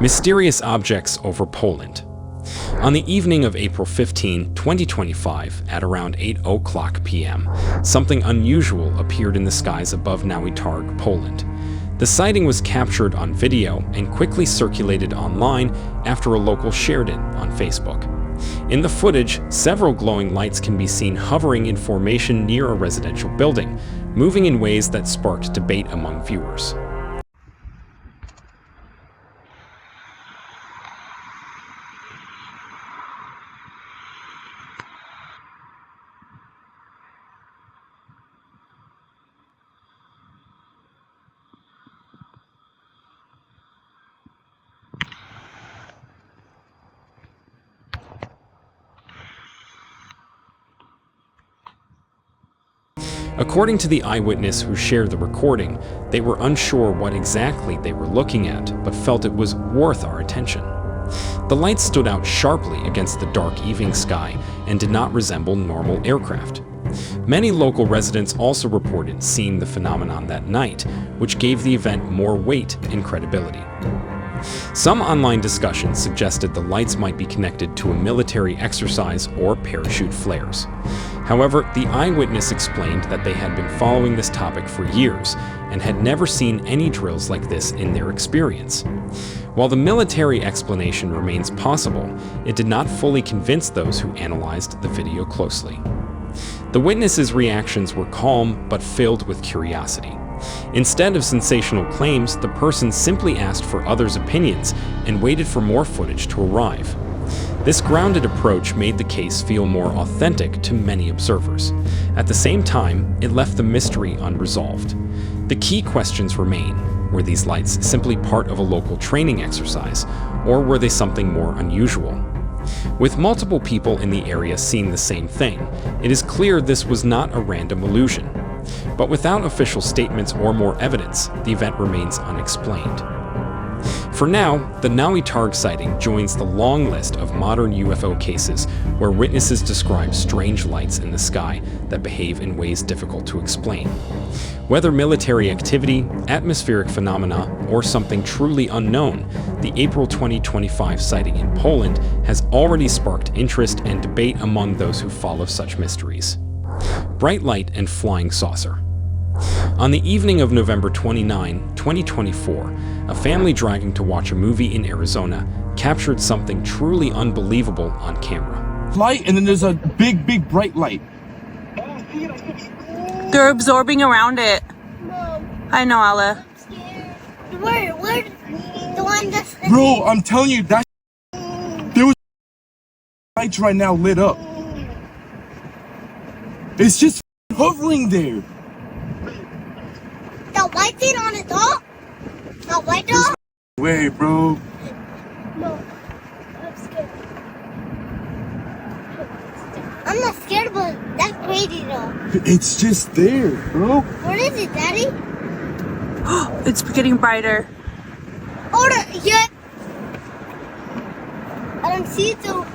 Mysterious objects over Poland. On the evening of April 15, 2025, at around 8:00 p.m., something unusual appeared in the skies above Nowy Targ, Poland. The sighting was captured on video and quickly circulated online after a local shared it on Facebook. In the footage, several glowing lights can be seen hovering in formation near a residential building, moving in ways that sparked debate among viewers. According to the eyewitness who shared the recording, they were unsure what exactly they were looking at, but felt it was worth our attention. The lights stood out sharply against the dark evening sky and did not resemble normal aircraft. Many local residents also reported seeing the phenomenon that night, which gave the event more weight and credibility. Some online discussions suggested the lights might be connected to a military exercise or parachute flares. However, the eyewitness explained that they had been following this topic for years and had never seen any drills like this in their experience. While the military explanation remains possible, it did not fully convince those who analyzed the video closely. The witnesses' reactions were calm but filled with curiosity. Instead of sensational claims, the person simply asked for others' opinions and waited for more footage to arrive. This grounded approach made the case feel more authentic to many observers. At the same time, it left the mystery unresolved. The key questions remain: were these lights simply part of a local training exercise, or were they something more unusual? With multiple people in the area seeing the same thing, it is clear this was not a random illusion. But without official statements or more evidence, the event remains unexplained. For now, the Nowy Targ sighting joins the long list of modern UFO cases where witnesses describe strange lights in the sky that behave in ways difficult to explain. Whether military activity, atmospheric phenomena, or something truly unknown, the April 2025 sighting in Poland has already sparked interest and debate among those who follow such mysteries. Bright light and flying saucer. On the evening of November 29, 2024, a family driving to watch a movie in Arizona captured something truly unbelievable on camera. Light, and then there's a big bright light. They're absorbing around it. No. I know, Ala. I'm scared. Where? The one that's... Bro, I'm telling you, that there was lights right now lit up. It's just hovering there. The white thing on the top? The white dog? Wait, bro. No. I'm scared. I'm not scared, but that's crazy though. It's just there, bro. What is it, Daddy? It's getting brighter. Yeah. I don't see it though.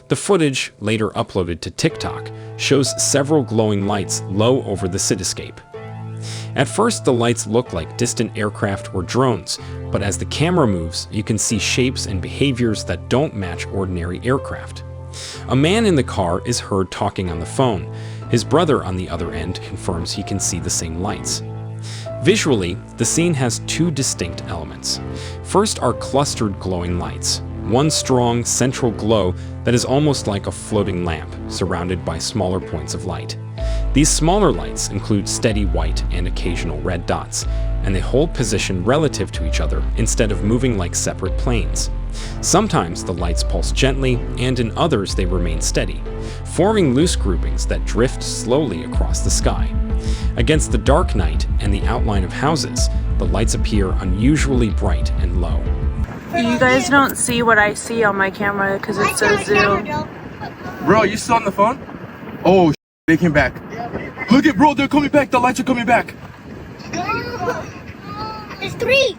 The footage, later uploaded to TikTok, shows several glowing lights low over the cityscape. At first, the lights look like distant aircraft or drones, but as the camera moves, you can see shapes and behaviors that don't match ordinary aircraft. A man in the car is heard talking on the phone. His brother on the other end confirms he can see the same lights. Visually, the scene has two distinct elements. First are clustered glowing lights, one strong central glow that is almost like a floating lamp, surrounded by smaller points of light. These smaller lights include steady white and occasional red dots, and they hold position relative to each other instead of moving like separate planes. Sometimes the lights pulse gently, and in others they remain steady, forming loose groupings that drift slowly across the sky. Against the dark night and the outline of houses, the lights appear unusually bright and low. You guys don't see what I see on my camera because it's so zoomed. Bro, you still on the phone? Oh, they came back. Look at, bro, they're coming back. The lights are coming back. There's three.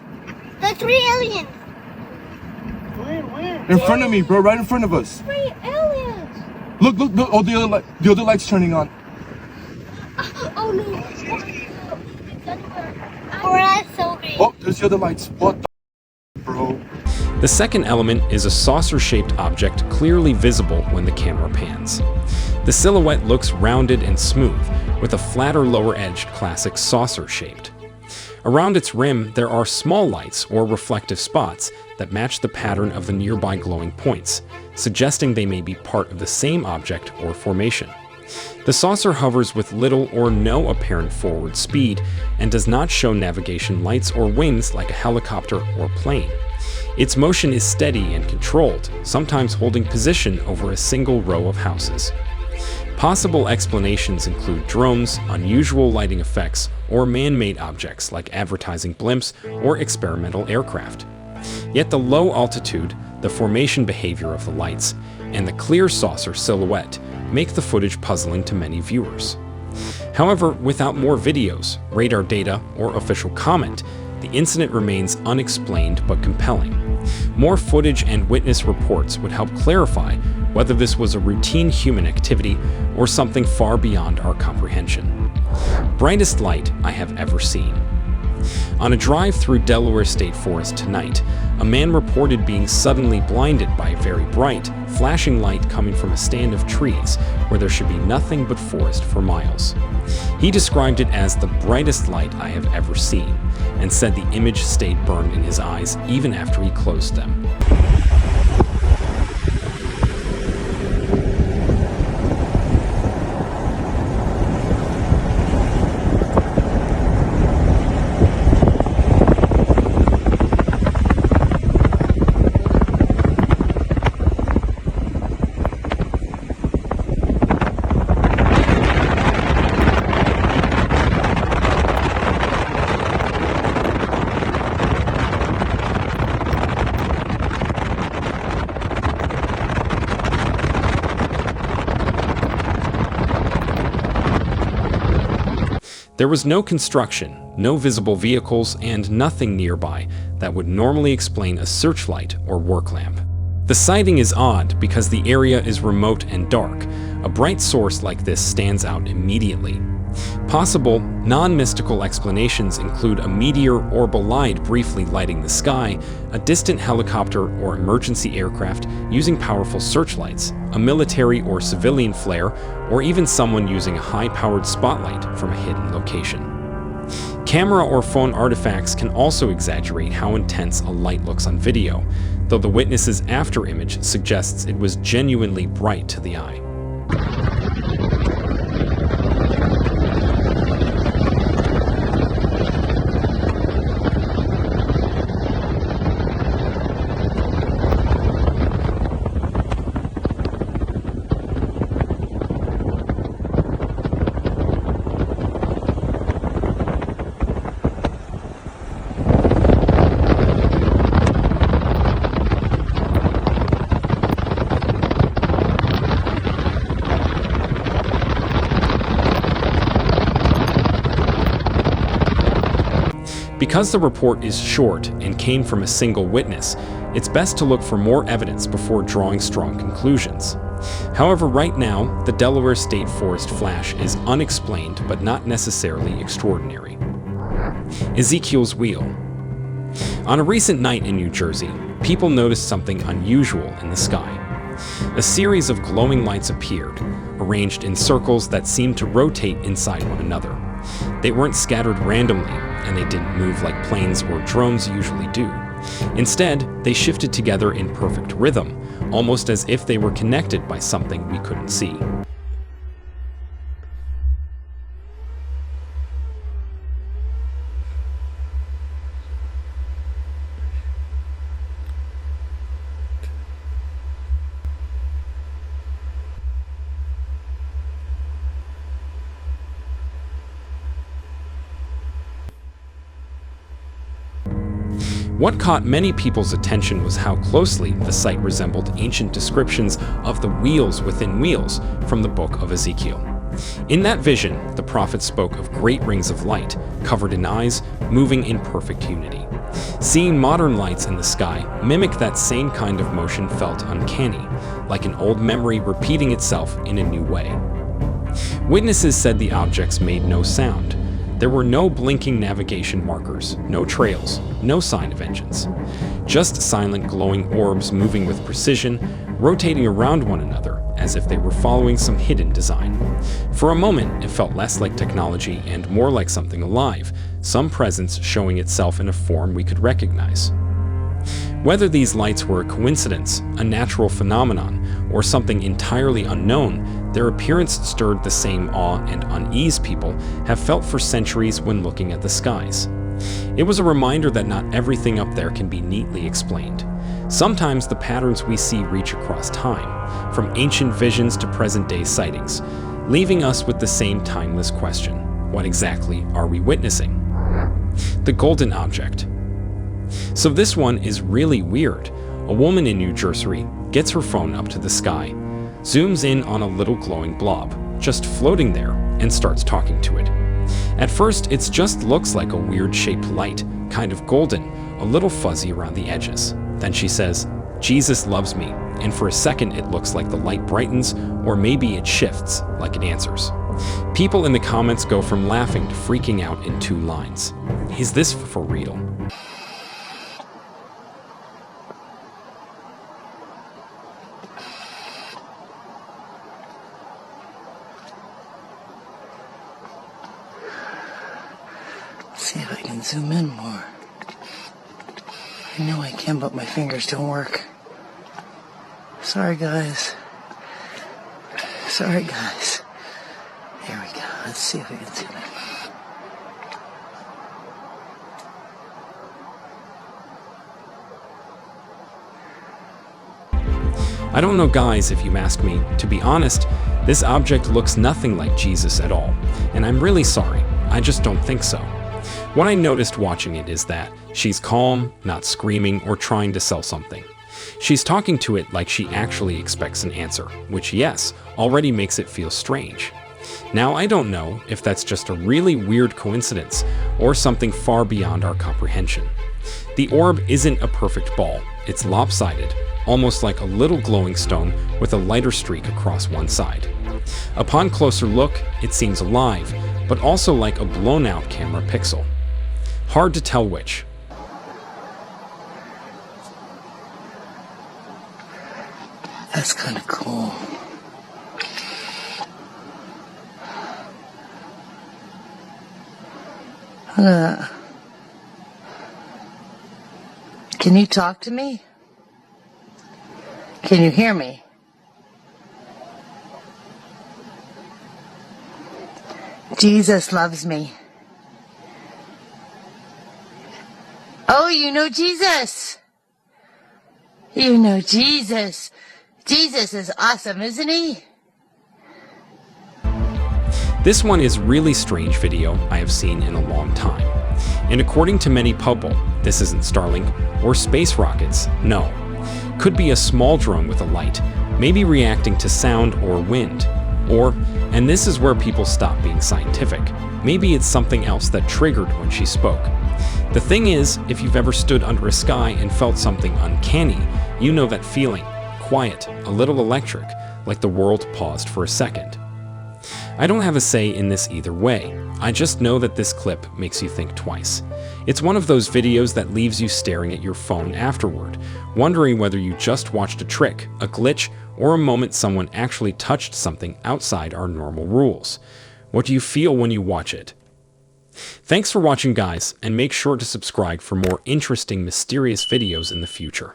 There's three aliens. Where? In front of me, bro, right in front of us. Three aliens. Look. Oh, the other light's turning on. Oh no. Oh, that's so big. Oh, there's the other lights. What the bro? The second element is a saucer-shaped object clearly visible when the camera pans. The silhouette looks rounded and smooth, with a flatter lower edge, classic saucer-shaped. Around its rim, there are small lights or reflective spots that match the pattern of the nearby glowing points, suggesting they may be part of the same object or formation. The saucer hovers with little or no apparent forward speed and does not show navigation lights or wings like a helicopter or plane. Its motion is steady and controlled, sometimes holding position over a single row of houses. Possible explanations include drones, unusual lighting effects, or man-made objects like advertising blimps or experimental aircraft. Yet the low altitude, the formation behavior of the lights, and the clear saucer silhouette make the footage puzzling to many viewers. However, without more videos, radar data, or official comment, the incident remains unexplained but compelling. More footage and witness reports would help clarify whether this was a routine human activity or something far beyond our comprehension. Brightest light I have ever seen. On a drive through Delaware State Forest tonight, a man reported being suddenly blinded by a very bright, flashing light coming from a stand of trees where there should be nothing but forest for miles. He described it as the brightest light I have ever seen, and said the image stayed burned in his eyes even after he closed them. There was no construction, no visible vehicles, and nothing nearby that would normally explain a searchlight or work lamp. The sighting is odd because the area is remote and dark. A bright source like this stands out immediately. Possible, non-mystical explanations include a meteor or bolide briefly lighting the sky, a distant helicopter or emergency aircraft using powerful searchlights, a military or civilian flare, or even someone using a high-powered spotlight from a hidden location. Camera or phone artifacts can also exaggerate how intense a light looks on video, though the witness's after image suggests it was genuinely bright to the eye. Because the report is short and came from a single witness, it's best to look for more evidence before drawing strong conclusions. However, right now, the Delaware State Forest flash is unexplained but not necessarily extraordinary. Ezekiel's Wheel. On a recent night in New Jersey, people noticed something unusual in the sky. A series of glowing lights appeared, arranged in circles that seemed to rotate inside one another. They weren't scattered randomly, and they didn't move like planes or drones usually do. Instead, they shifted together in perfect rhythm, almost as if they were connected by something we couldn't see. What caught many people's attention was how closely the sight resembled ancient descriptions of the wheels within wheels from the book of Ezekiel. In that vision, the prophet spoke of great rings of light, covered in eyes, moving in perfect unity. Seeing modern lights in the sky mimic that same kind of motion felt uncanny, like an old memory repeating itself in a new way. Witnesses said the objects made no sound. There were no blinking navigation markers, no trails, no sign of engines. Just silent glowing orbs moving with precision, rotating around one another as if they were following some hidden design. For a moment, it felt less like technology and more like something alive, some presence showing itself in a form we could recognize. Whether these lights were a coincidence, a natural phenomenon, or something entirely unknown, their appearance stirred the same awe and unease people have felt for centuries when looking at the skies. It was a reminder that not everything up there can be neatly explained. Sometimes the patterns we see reach across time, from ancient visions to present-day sightings, leaving us with the same timeless question: what exactly are we witnessing? The golden object. So this one is really weird. A woman in New Jersey gets her phone up to the sky, zooms in on a little glowing blob, just floating there, and starts talking to it. At first, it just looks like a weird-shaped light, kind of golden, a little fuzzy around the edges. Then she says, "Jesus loves me," and for a second it looks like the light brightens, or maybe it shifts, like it answers. People in the comments go from laughing to freaking out in 2 lines. Is this for real? See if I can zoom in more. I know I can, but my fingers don't work. Sorry, guys. Sorry, guys. Here we go. Let's see if we can zoom in. I don't know, guys, if you ask me. To be honest, this object looks nothing like Jesus at all, and I'm really sorry. I just don't think so. What I noticed watching it is that she's calm, not screaming or trying to sell something. She's talking to it like she actually expects an answer, which, yes, already makes it feel strange. Now, I don't know if that's just a really weird coincidence or something far beyond our comprehension. The orb isn't a perfect ball. It's lopsided, almost like a little glowing stone with a lighter streak across one side. Upon closer look, it seems alive, but also like a blown-out camera pixel. Hard to tell which. That's kind of cool. Can you talk to me? Can you hear me? Jesus loves me. Oh, you know Jesus. You know Jesus. Jesus is awesome, isn't he? This one is really strange video I have seen in a long time. And according to many people, this isn't Starlink or space rockets, no. Could be a small drone with a light, maybe reacting to sound or wind. Or, and this is where people stop being scientific, maybe it's something else that triggered when she spoke. The thing is, if you've ever stood under a sky and felt something uncanny, you know that feeling, quiet, a little electric, like the world paused for a second. I don't have a say in this either way. I just know that this clip makes you think twice. It's one of those videos that leaves you staring at your phone afterward, wondering whether you just watched a trick, a glitch, or a moment someone actually touched something outside our normal rules. What do you feel when you watch it? Thanks for watching, guys, and make sure to subscribe for more interesting, mysterious videos in the future.